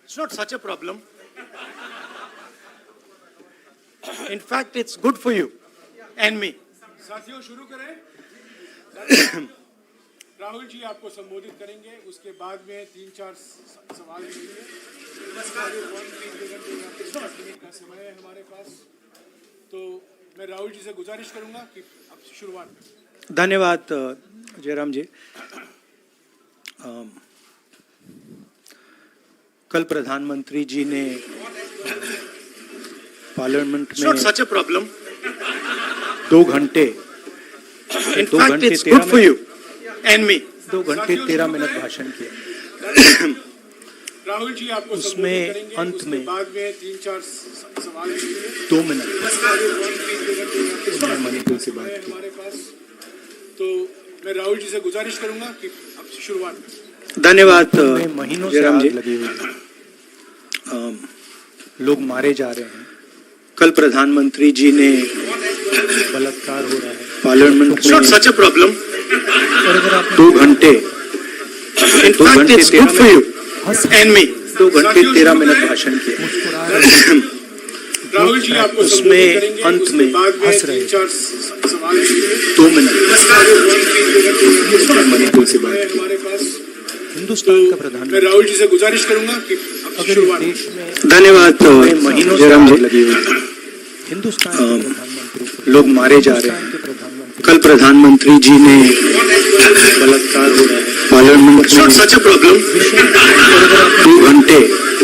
It's not such a problem. In fact, it's good for you and me. साथियों शुरू करें। राहुल जी आपको संबोधित करेंगे, उसके बाद में 3-4 सवाल करेंगे। बस 1 मिनट का समय है हमारे पास, तो मैं राहुल जी से गुजारिश करूंगा कि अब शुरुआत करें। धन्यवाद जयराम जी। कल प्रधानमंत्री जी ने पार्लियामेंट में such a problem. 2 घंटे In fact, it's good for you and me. 2 घंटे 13 मिनट भाषण किया। राहुल जी आपको उसमें संबोधित करेंगे, अंत उसके में बाद में 3-4 सवाल करेंगे। 2 मिनट मैं मणिपुर की बात की। हमारे पास, तो मैं राहुल जी से गुजारिश करूंगा कि अब शुरुआत करें। धन्यवाद महीनों से आग लगी हुई है, लोग मारे जा रहे हैं, कल प्रधानमंत्री जी ने बलात्कार हो रहा है पार्लियामेंट में। में सच अ प्रॉब्लम। और अगर आप 2 घंटे इन 2 घंटे it's good for you and me. 2 घंटे 13 मिनट भाषण किया। मुस्कुरा रहे हैं, राहुल जी आपको उसमें संबोधित करेंगे, अंत उसके में बाद में हंस रहे हैं। 3-4 सवाल करेंगे। 2 मिनट मणिपुर की बात हमारे पास, हिंदुस्तान का मैं प्रधानमंत्री राहुल जी से गुजारिश करूंगा कि अब अगर शुरुआत इस करें। देश में धन्यवाद महीनों से जयराम आग जी। लगी हुई है, हिंदुस्तान के प्रधानमंत्री को, लोग मारे जा रहे हिंदुस्तान हैं, के प्रधानमंत्री कल प्रधानमंत्री जी ने बलात्कार हो रहा है पार्लियामेंट में सच अ प्रॉब्लम। 2 घंटे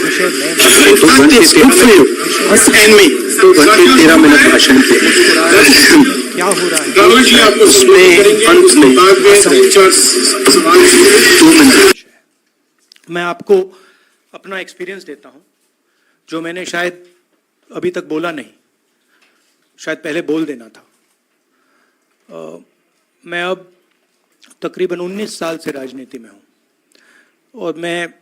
विषय में 2 घंटे 13 मिनट 2 घंटे 13 मिनट भाषण किया। मुस्कुरा रहे हैं, क्या हो रहा है राहुल जी आपको संबोधित करेंगे, अंत उसके में बाद में 3-4 सवाल करेंगे। 2 मिनट। मैं आपको अपना एक्सपीरियंस देता हूं, जो मैंने शायद अभी तक बोला नहीं, शायद पहले बोल देना था। मैं अब तकरीबन 19 साल से राजनीति में हूं और मैं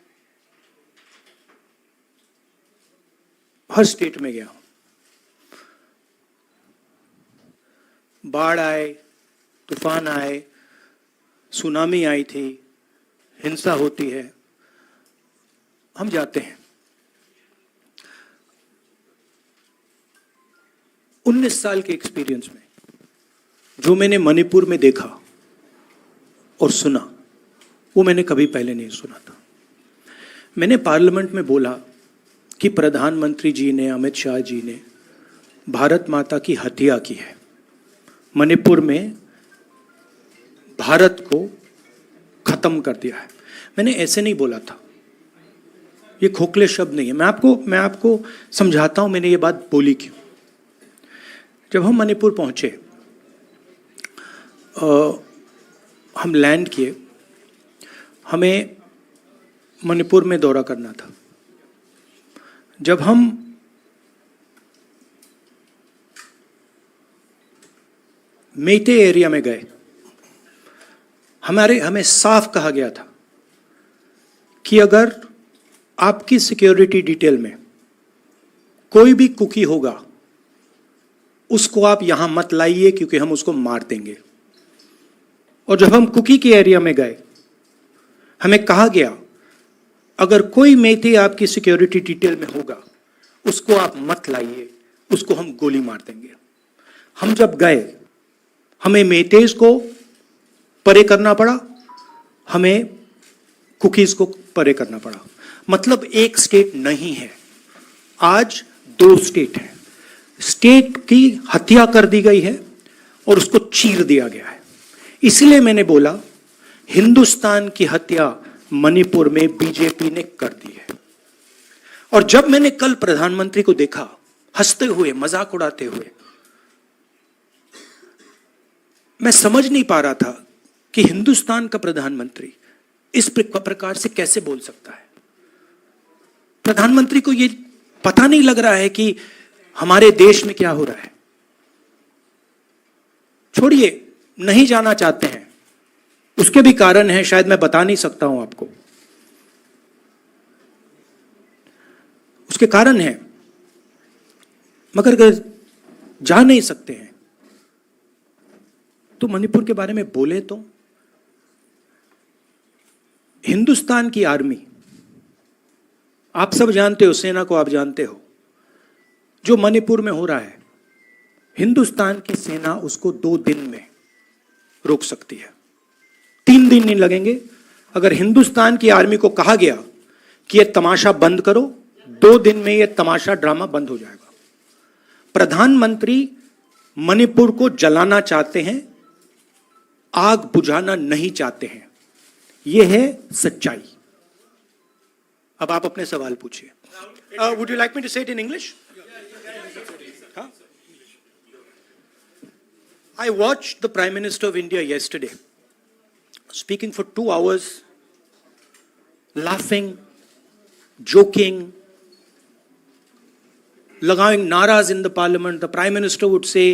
हर स्टेट में गया हूं। बाढ़ आए, तूफान आए, सुनामी आई थी, हिंसा होती है, हम जाते हैं। 19 साल के एक्सपीरियंस में जो मैंने मणिपुर में देखा और सुना, वो मैंने कभी पहले नहीं सुना था। मैंने पार्लियामेंट में बोला कि प्रधानमंत्री जी ने, अमित शाह जी ने भारत माता की हत्या की है, मणिपुर में भारत को खत्म कर दिया है। मैंने ऐसे नहीं बोला था, ये खोखले शब्द नहीं है। मैं आपको समझाता हूं मैंने ये बात बोली क्यों। जब हम मणिपुर पहुंचे, हम लैंड किए, हमें मणिपुर में दौरा करना था। जब हम मेते एरिया में गए, हमें साफ कहा गया था कि अगर आपकी सिक्योरिटी डिटेल में कोई भी कुकी होगा, उसको आप यहां मत लाइए क्योंकि हम उसको मार देंगे। और जब हम कुकी के एरिया में गए, हमें कहा गया अगर कोई मेते आपकी सिक्योरिटी डिटेल में होगा, उसको आप मत लाइए, उसको हम गोली मार देंगे। हम जब गए, हमें मेतेज को परे करना पड़ा, हमें कुकीज को परे करना पड़ा। मतलब एक स्टेट नहीं है, आज 2 स्टेट है। स्टेट की हत्या कर दी गई है और उसको चीर दिया गया है। इसलिए मैंने बोला हिंदुस्तान की हत्या मणिपुर में बीजेपी ने कर दी है। और जब मैंने कल प्रधानमंत्री को देखा हंसते हुए, मजाक उड़ाते हुए, मैं समझ नहीं पा रहा था कि हिंदुस्तान का प्रधानमंत्री इस प्रकार से कैसे बोल सकता है। प्रधानमंत्री को ये पता नहीं लग रहा है कि हमारे देश में क्या हो रहा है। छोड़िए, नहीं जाना चाहते हैं, उसके भी कारण हैं, शायद मैं बता नहीं सकता हूं आपको। उसके कारण हैं, मगर अगर जा नहीं सकते हैं तो मणिपुर के बारे में बोले तो। हिंदुस्तान की आर्मी, आप सब जानते हो, सेना को आप जानते हो, जो मणिपुर में हो रहा है, हिंदुस्तान की सेना उसको 2 दिन में रोक सकती है। 3 दिन नहीं लगेंगे। अगर हिंदुस्तान की आर्मी को कहा गया कि यह तमाशा बंद करो, 2 दिन में यह तमाशा ड्रामा बंद हो जाएगा। प्रधानमंत्री मणिपुर को जलाना चाहते हैं, आग बुझाना नहीं चाहते हैं। यह है सच्चाई। अब आप अपने सवाल पूछिए। Would you like me to say it in English? I watched the Prime Minister of India yesterday speaking for 2 hours, laughing, joking, लगाing naras in the parliament. The Prime Minister would say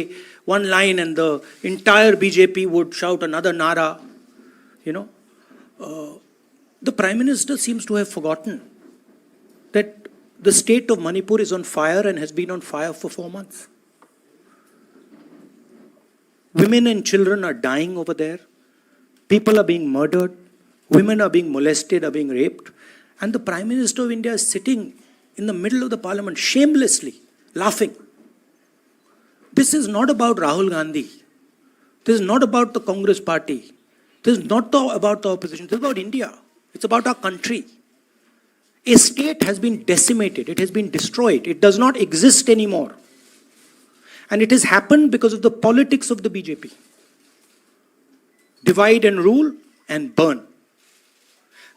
one line and the entire BJP would shout another nara. You know, the Prime Minister seems to have forgotten that the state of Manipur is on fire and has been on fire for 4 months. Women and children are dying over there. People are being murdered. Women are being molested, are being raped. And the Prime Minister of India is sitting in the middle of the parliament, shamelessly laughing. This is not about Rahul Gandhi. This is not about the Congress party. This is not about the opposition. This is about India. It's about our country. A state has been decimated. It has been destroyed. It does not exist anymore. And it has happened because of the politics of the BJP. Divide and rule and burn.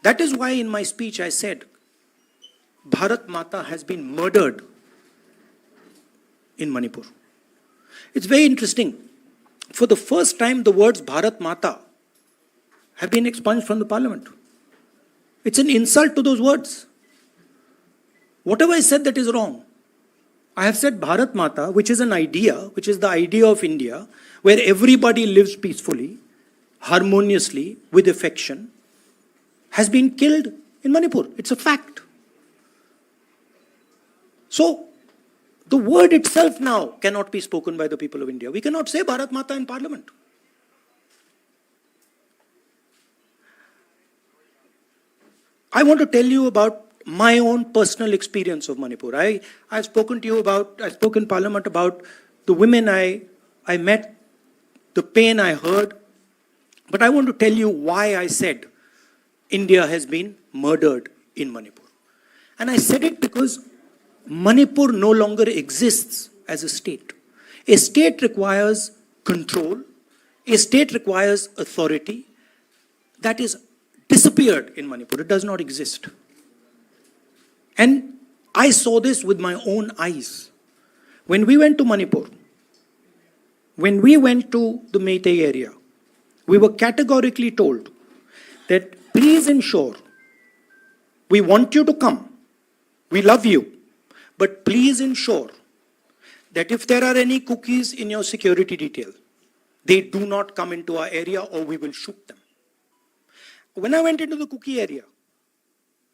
That is why in my speech I said, Bharat Mata has been murdered in Manipur. It's very interesting. For the first time, the words Bharat Mata have been expunged from the parliament. It's an insult to those words. Whatever I said that is wrong. I have said Bharat Mata, which is an idea, which is the idea of India, where everybody lives peacefully, harmoniously, with affection, has been killed in Manipur. It's a fact. So, the word itself now cannot be spoken by the people of India. We cannot say Bharat Mata in parliament. I want to tell you about my own personal experience of Manipur. I've spoken to you about, I spoke in parliament about the women I met, the pain I heard. But I want to tell you why I said India has been murdered in Manipur. And I said it because Manipur no longer exists as a state. A state requires control. A state requires authority. That is disappeared in Manipur. It does not exist. And I saw this with my own eyes. When we went to Manipur, when we went to the Meitei area, we were categorically told that please ensure, we want you to come, we love you, but please ensure that if there are any cookies in your security detail, they do not come into our area or we will shoot them. When I went into the cookie area,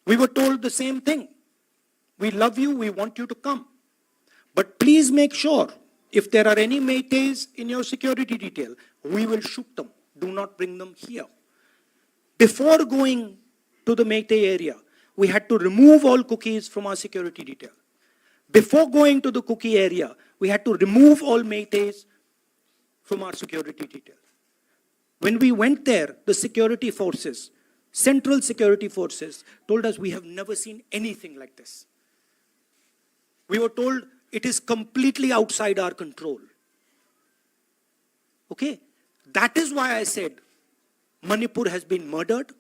we were told the same thing. We love you, we want you to come. But please make sure, if there are any Meiteis in your security detail, we will shoot them. Do not bring them here. Before going to the Meitei area, we had to remove all cookies from our security detail. Before going to the cookie area, we had to remove all Meiteis from our security detail. When we went there, the security forces, central security forces, told us we have never seen anything like this. We were told it is completely outside our control. Okay? That is why I said Manipur has been murdered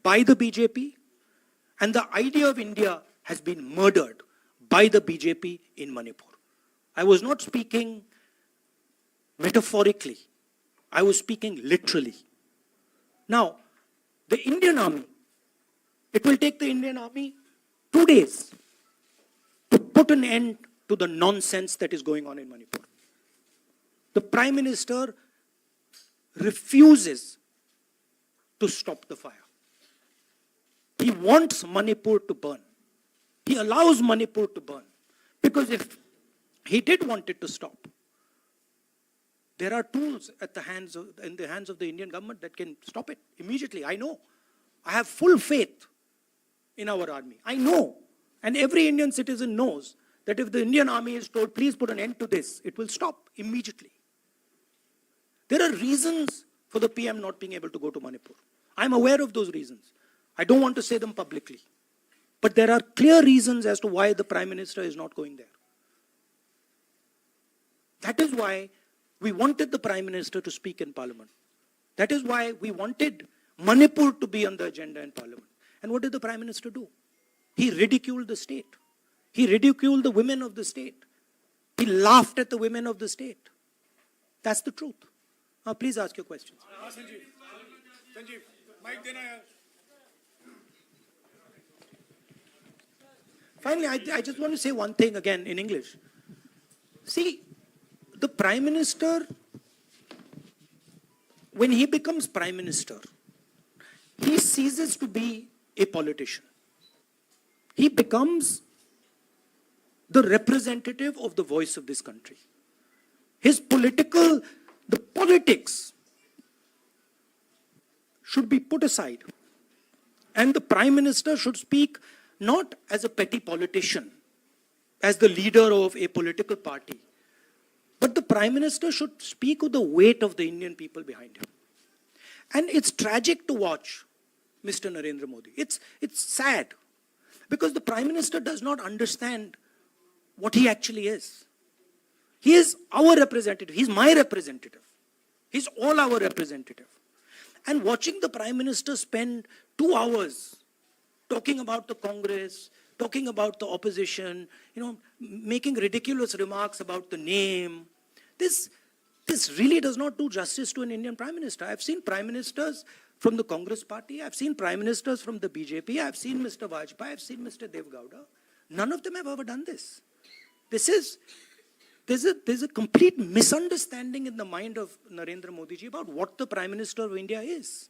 by the BJP and the idea of India has been murdered by the BJP in Manipur. I was not speaking metaphorically. I was speaking literally. Now, the Indian army, it will take the Indian army 2 days to put an end to the nonsense that is going on in Manipur. The Prime Minister refuses to stop the fire. He wants Manipur to burn. He allows Manipur to burn. Because if he did want it to stop, there are tools in the hands of the Indian government that can stop it immediately. I know. I have full faith in our army. I know. And every Indian citizen knows that if the Indian army is told, please put an end to this, it will stop immediately. There are reasons for the PM not being able to go to Manipur. I'm aware of those reasons. I don't want to say them publicly. But there are clear reasons as to why the Prime Minister is not going there. That is why we wanted the Prime Minister to speak in Parliament. That is why we wanted Manipur to be on the agenda in Parliament. And what did the Prime Minister do? He ridiculed the state. He ridiculed the women of the state. He laughed at the women of the state. That's the truth. Now please ask your questions. Sanjeev mic देना यार. Finally, I just want to say one thing again in English. See, the Prime Minister, when he becomes Prime Minister, he ceases to be a politician. He becomes the representative of the voice of this country. The politics should be put aside. And the Prime Minister should speak not as a petty politician, as the leader of a political party, but the Prime Minister should speak with the weight of the Indian people behind him. And it's tragic to watch Mr. Narendra Modi. It's sad because the Prime Minister does not understand what he actually is. He is our representative. He's my representative. He's all our representative. And watching the Prime Minister spend 2 hours talking about the Congress, talking about the opposition, making ridiculous remarks about the name, this really does not do justice to an Indian Prime Minister. I've seen Prime Ministers from the Congress party, I've seen Prime Ministers from the BJP, I've seen Mr. Vajpayee, I've seen Mr. Dev Gowda. None of them have ever done this. There's a complete misunderstanding in the mind of Narendra Modi ji about what the Prime Minister of India is.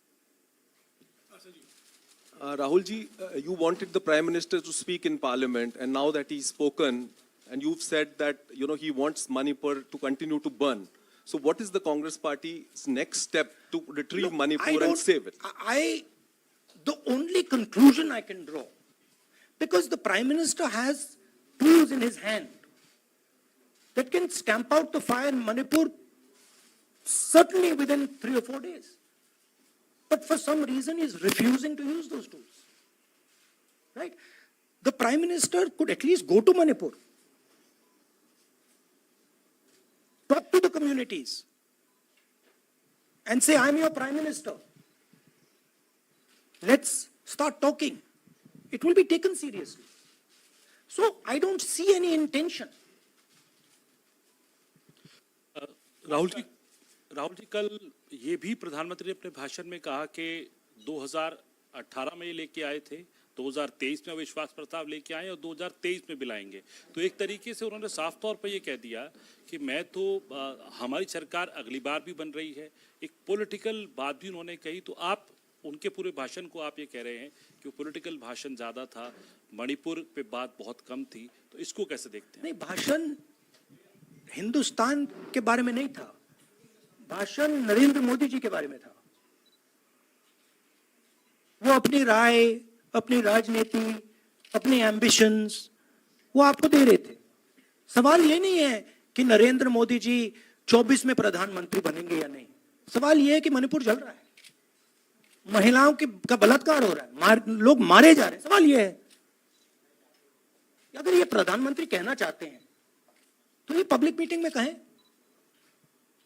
Rahul ji, you wanted the Prime Minister to speak in Parliament, and now that he's spoken, and you've said that he wants Manipur to continue to burn. So what is the Congress Party's next step to retrieve Manipur and save it? The only conclusion I can draw, because the Prime Minister has tools in his hand that can stamp out the fire in Manipur certainly within 3 or 4 days. But for some reason, he's refusing to use those tools. Right? The Prime Minister could at least go to Manipur. Talk to the communities. And say, I'm your Prime Minister. Let's start talking. It will be taken seriously. So, I don't see any intention. Rahul ji कल ये भी प्रधानमंत्री ने अपने भाषण में कहा कि 2018 में ये लेके आए थे, 2023 में विश्वास प्रस्ताव लेके आए और 2023 में भी लाएंगे. तो एक तरीके से उन्होंने साफ तौर पर ये कह दिया कि हमारी सरकार अगली बार भी बन रही है. एक पॉलिटिकल बात भी उन्होंने कही. तो आप उनके पूरे भाषण को आप ये कह रहे हैं कि पॉलिटिकल भाषण ज्यादा था, मणिपुर पे बात बहुत कम थी. तो इसको कैसे देखते हैं? नहीं, भाषण हिंदुस्तान के बारे में नहीं था. भाषण नरेंद्र मोदी जी के बारे में था. वो अपनी राय, अपनी राजनीति, अपने एम्बिशंस वो आपको दे रहे थे. सवाल ये नहीं है कि नरेंद्र मोदी जी 24 में प्रधानमंत्री बनेंगे या नहीं. सवाल ये है कि मणिपुर जल रहा है, महिलाओं का बलात्कार हो रहा है, लोग मारे जा रहे हैं. सवाल ये है कि अगर ये प्रधानमंत्री कहना चाहते हैं तो ये पब्लिक मीटिंग में कहें.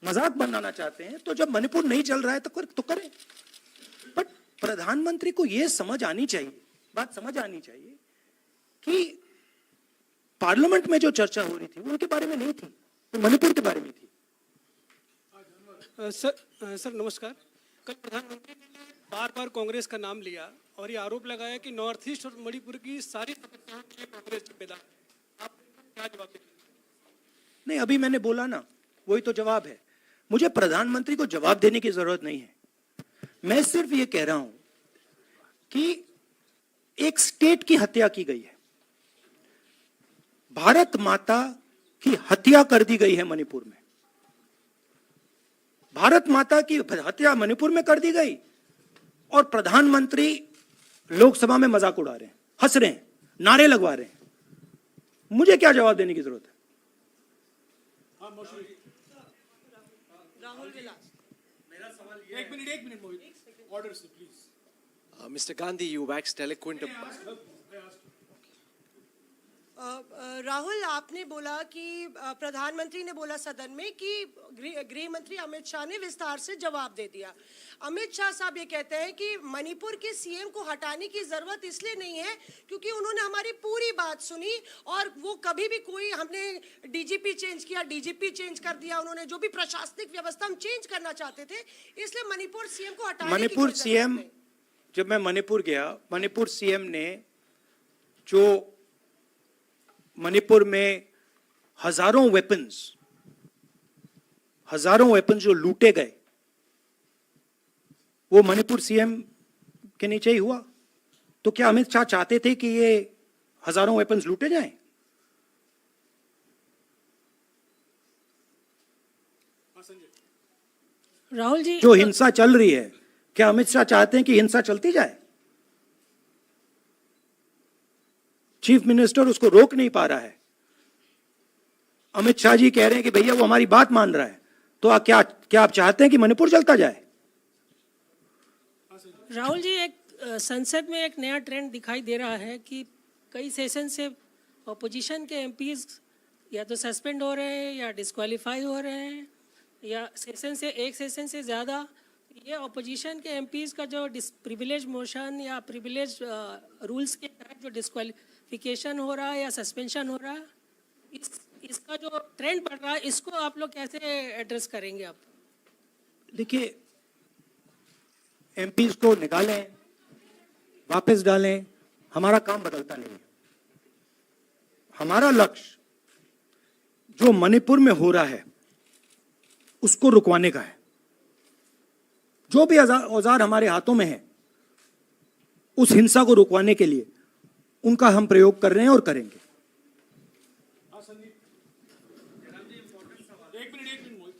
मजाक बनाना चाहते हैं तो जब मणिपुर नहीं चल रहा है तो करें. बट प्रधानमंत्री को ये समझ आनी चाहिए, बात समझ आनी चाहिए कि पार्लियामेंट में जो चर्चा हो रही थी वो उनके बारे में नहीं थी, वो मणिपुर के बारे में थी. सर नमस्कार. कल प्रधानमंत्री ने बार कांग्रेस का नाम लिया और ये आरोप लगाया कि नॉर्थ ईस्ट और मणिपुर की सारी समस्याओं के लिए कांग्रेस जिम्मेदार. आप क्या जवाब देंगे? नहीं, अभी मैंने बोला ना, वही तो जवाब है. मुझे प्रधानमंत्री को जवाब देने की जरूरत नहीं है. मैं सिर्फ ये कह रहा हूं कि एक स्टेट की हत्या की गई है, भारत माता की हत्या कर दी गई है मणिपुर में, भारत माता की हत्या मणिपुर में कर दी गई और प्रधानमंत्री लोकसभा में मजाक उड़ा रहे हैं, हंस रहे हैं, नारे लगवा रहे हैं। मुझे क्या जवाब देने की जरूरत है? राहुल विलास, एक मिनट मोहित, ऑर्डर से please. Mr. Gandhi, you waxed eloquent. Rahul, आपने बोला कि प्रधानमंत्री ने बोला सदन में कि गृह मंत्री अमित शाह ने विस्तार से जवाब दे दिया। अमित शाह साहब ये कहते हैं कि मणिपुर के सीएम को हटाने की जरूरत इसलिए नहीं है क्योंकि उन्होंने हमारी पूरी बात सुनी और वो कभी भी कोई, हमने डीजीपी चेंज किया, डीजीपी चेंज कर दिया, उन्होंने जो भी प्रशासनिक व्यवस्था हम चेंज करना चाहते थे, इसलिए मणिपुर सीएम को हटाने की मणिपुर कोई सीएम, जरूरत नहीं। जब मैं मणिपुर गया, मणिपुर सीएम ने जो मणिपुर में हजारों वेपन्स जो लूटे गए, वो मणिपुर सीएम के नीचे ही हुआ। तो क्या अमित शाह चाहते थे कि ये हजारों वेपन्स लूटे जाएं? राहुल जी, जो हिंसा चल रही है, क्या अमित शाह चाहते हैं कि हिंसा चलती जाए? चीफ मिनिस्टर उसको रोक नहीं पा रहा है। अमित शाह जी कह रहे हैं कि भैया वो हमारी बात मान रहा है, तो क्या आप चाहते हैं कि मणिपुर चलता जाए? राहुल जी, एक संसद में एक नया ट्रेंड दिखाई दे रहा है कि कई सेशन से ऑपोजिशन के एमपीज या तो सस्पेंड हो रहे हैं या डिस्क्वालीफाई हो रहे हैं, या एक सेशन से ज़्यादा। ये ऑपोजिशन के एमपीज का जो प्रिविलेज मोशन या प्रिविलेज रूल्स के तहत जो डिस्क्वालिफिकेशन हो रहा है या सस्पेंशन हो रहा है, इसका जो ट्रेंड बढ़ रहा है, इसको आप लोग कैसे एड्रेस करेंगे? आप देखिए, एमपीज को निकालें, वापस डालें, हमारा काम बदलता नहीं है। हमारा लक्ष्य जो मणिपुर में हो रहा है उसको रुकवाने का है। जो भी औजार हमारे हाथों में है, उस हिंसा को रुकवाने के लिए उनका हम प्रयोग कर रहे हैं और करेंगे।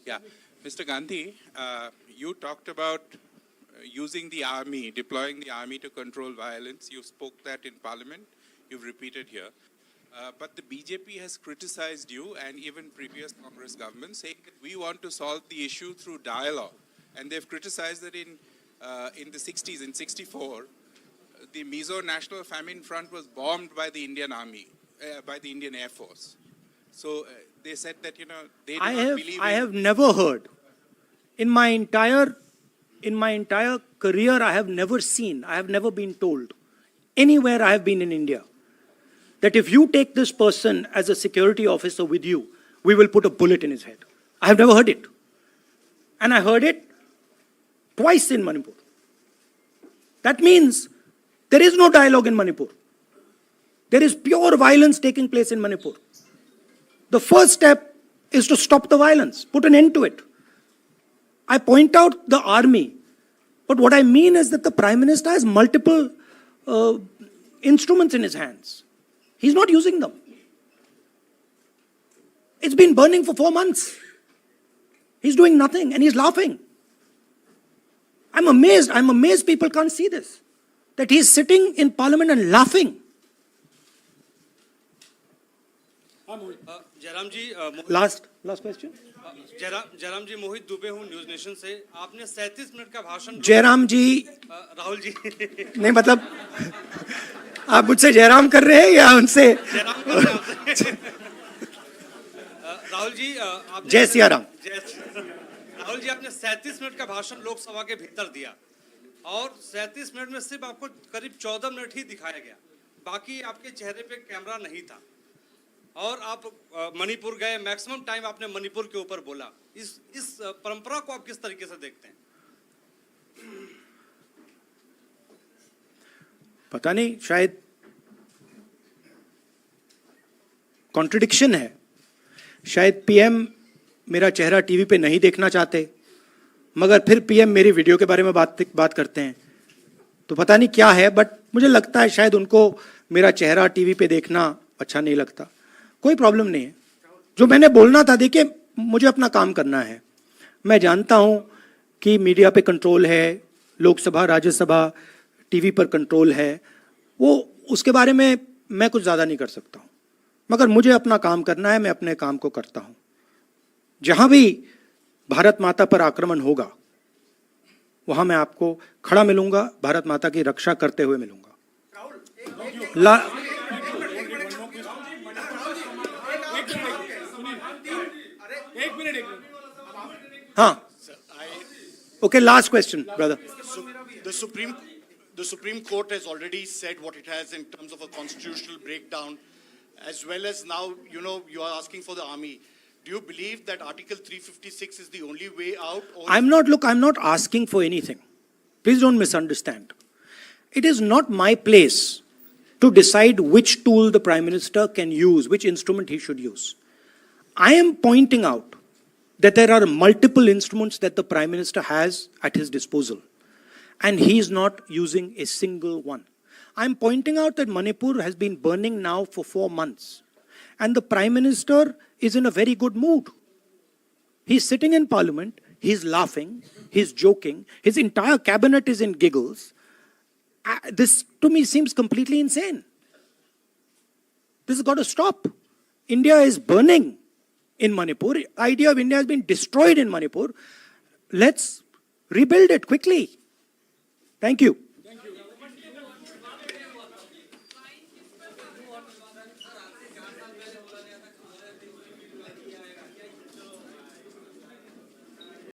Yeah, Mr. Gandhi, you talked about using the army, deploying the army to control violence. You spoke that in Parliament. You've repeated here. But the BJP has criticized you and even previous Congress governments, saying that we want to solve the issue through dialogue. And they've criticized that in the 60s, in 64, the Mizo National Famine Front was bombed by the Indian Army, by the Indian Air Force. So they said that, you know, they do not believe I have never heard in my entire career, I have never been told anywhere I have been in India that if you take this person as a security officer with you, we will put a bullet in his head. I have never heard it. And I heard it twice in Manipur. That means there is no dialogue in Manipur. There is pure violence taking place in Manipur. The first step is to stop the violence, put an end to it. I point out the army, but what I mean is that the Prime Minister has multiple instruments in his hands. He's not using them. It's been burning for 4 months. He's doing nothing and he's laughing. I'm amazed people can't see this. That he's sitting in Parliament and laughing. Jairam ji, Last question. Jairam जी, मोहित दुबे हूँ news nation से। आपने 37 minute का भाषण। जयराम जी, राहुल जी नहीं मतलब आप मुझसे जयराम कर रहे हैं या उनसे? जयराम कर रहे हैं आपसे। राहुल जी, आपने जय सिया राम। राहुल जी, आपने 37 मिनट का भाषण लोकसभा के भीतर दिया और 37 मिनट में सिर्फ आपको करीब 14 मिनट ही दिखाया गया, बाकी आपके चेहरे पे कैमरा नहीं था और आप मणिपुर गए, मैक्सिमम टाइम आपने मणिपुर के ऊपर बोला। इस परंपरा को आप किस तरीके से देखते हैं? पता नहीं, शायद कॉन्ट्रडिक्शन है। शायद पीएम मेरा चेहरा टीवी पे नहीं देखना चाहते, मगर फिर पीएम मेरी वीडियो के बारे में बात करते हैं, तो पता नहीं क्या है, बट मुझे लगता है शायद उनको मेरा चेहरा टीवी पे देखना अच्छा नहीं लगता। कोई प्रॉब्लम नहीं है, जो मैंने बोलना था, देखिए मुझे अपना काम करना है। मैं जानता हूं कि मीडिया पे कंट्रोल है, लोकसभा राज्यसभा टीवी पर कंट्रोल है, वो उसके बारे में मैं कुछ ज़्यादा नहीं कर सकता हूं, मगर मुझे अपना काम करना है, मैं अपने काम को करता हूं। जहां भी भारत माता पर आक्रमण होगा वहां मैं आपको खड़ा मिलूंगा, भारत माता की रक्षा करते हुए मिलूंगा। हाँ, okay, last question, brother. The Supreme Court has already said what it has in terms of a constitutional breakdown, as well as now, you are asking for the army. Do you believe that Article 356 is the only way out? Or I'm not asking for anything. Please don't misunderstand. It is not my place to decide which tool the Prime Minister can use, which instrument he should use. I am pointing out that there are multiple instruments that the Prime Minister has at his disposal, and he is not using a single one. I am pointing out that Manipur has been burning now for 4 months, and the Prime Minister is in a very good mood. He's sitting in Parliament, he's laughing, he's joking, his entire cabinet is in giggles. This to me seems completely insane. This has got to stop. India is burning in Manipur. The idea of India has been destroyed in Manipur. Let's rebuild it quickly. Thank you.